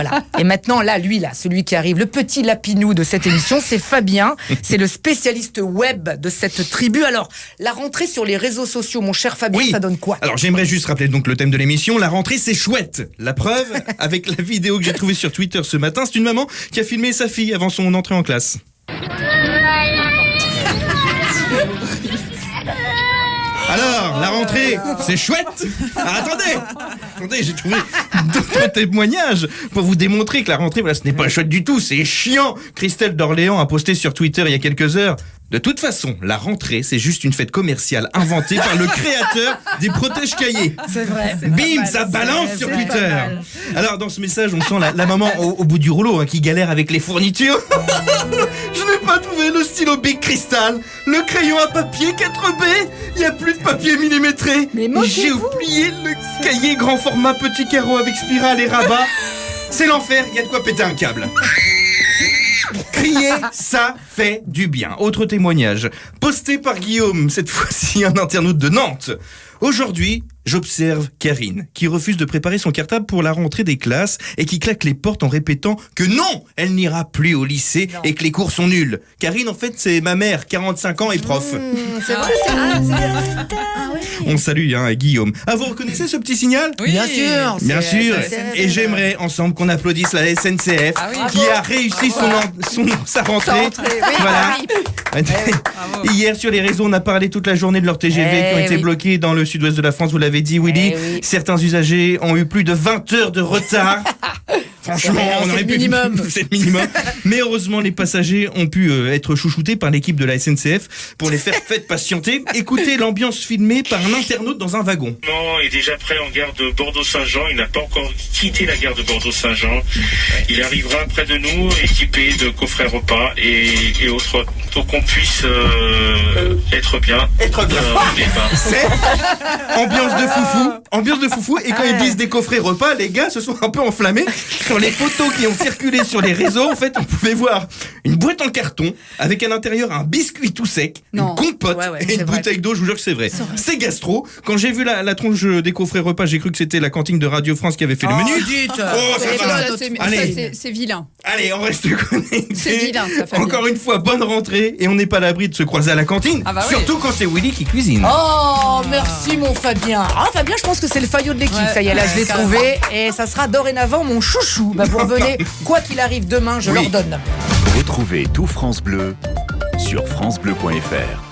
Voilà. Et maintenant, celui qui arrive, le petit lapinou de cette émission, c'est Fabien. C'est le spécialiste web de cette tribu. Alors, la rentrée sur les réseaux sociaux, mon cher Fabien, ça donne quoi? Alors, j'aimerais juste rappeler donc le thème de l'émission. La rentrée, c'est chouette. La preuve, avec la vidéo que j'ai trouvée sur Twitter ce matin, c'est une maman qui a filmé sa fille avant son entrée en classe. Alors, la rentrée, c'est chouette. Attendez, j'ai trouvé d'autres témoignages pour vous démontrer que la rentrée, ce n'est pas chouette du tout, c'est chiant. Christelle d'Orléans a posté sur Twitter il y a quelques heures. De toute façon, la rentrée, c'est juste une fête commerciale inventée par le créateur des protège-cahiers. C'est vrai. Bim, ça balance sur Twitter. Alors, dans ce message, on sent la maman au bout du rouleau qui galère avec les fournitures. Je n'ai pas trouvé le stylo Bic Cristal, le crayon à papier 4B, il n'y a plus de papier millimétré. Mais j'ai oublié le cahier grand format petit carreau avec spirale et rabat. C'est l'enfer, il y a de quoi péter un câble. Crier, ça fait du bien. Autre témoignage, posté par Guillaume, cette fois-ci un internaute de Nantes. Aujourd'hui, j'observe Karine, qui refuse de préparer son cartable pour la rentrée des classes et qui claque les portes en répétant que non, elle n'ira plus au lycée et que les cours sont nuls. Karine, en fait, c'est ma mère, 45 ans et prof. C'est vrai, c'est On salue Guillaume. Ah, vous reconnaissez ce petit signal? Oui, bien sûr. Bien sûr. Et j'aimerais ensemble qu'on applaudisse la SNCF qui a réussi sa rentrée. Voilà. Hier, sur les réseaux, on a parlé toute la journée de leurs TGV qui ont été bloqués dans le sud-ouest de la France. Vous l'avez dit, Willy. Certains usagers ont eu plus de 20 heures de retard. Franchement, on aurait pu... C'est le minimum. Mais heureusement, les passagers ont pu être chouchoutés par l'équipe de la SNCF pour les faire patienter. Écoutez l'ambiance filmée par un internaute dans un wagon. Il est déjà prêt en gare de Bordeaux-Saint-Jean. Il n'a pas encore quitté la gare de Bordeaux-Saint-Jean. Il arrivera près de nous, équipé de coffrets repas et autres, pour qu'on puisse être bien. C'est ambiance de foufou. Et quand ils disent des coffrets repas, les gars se sont un peu enflammés. Sur les photos qui ont circulé sur les réseaux, en fait, on pouvait voir une boîte en carton avec à l'intérieur un biscuit tout sec, une compote et une bouteille d'eau. Je vous jure que c'est vrai. C'est gastro. Quand j'ai vu la tronche des coffrets repas, j'ai cru que c'était la cantine de Radio France qui avait fait le menu. C'est vilain. Allez, on reste connectés. C'est vilain, ça fait Encore une fois, bonne rentrée et on n'est pas à l'abri de se croiser à la cantine. Surtout quand c'est Willy qui cuisine. Oh, merci mon Fabien. Ah, Fabien, je pense que c'est le faillot de l'équipe. Ça y est, là, je l'ai trouvé. Et ça sera dorénavant mon chouchou. Vous revenez, quoi qu'il arrive demain, je leur donne. Retrouvez tout France Bleu sur francebleu.fr.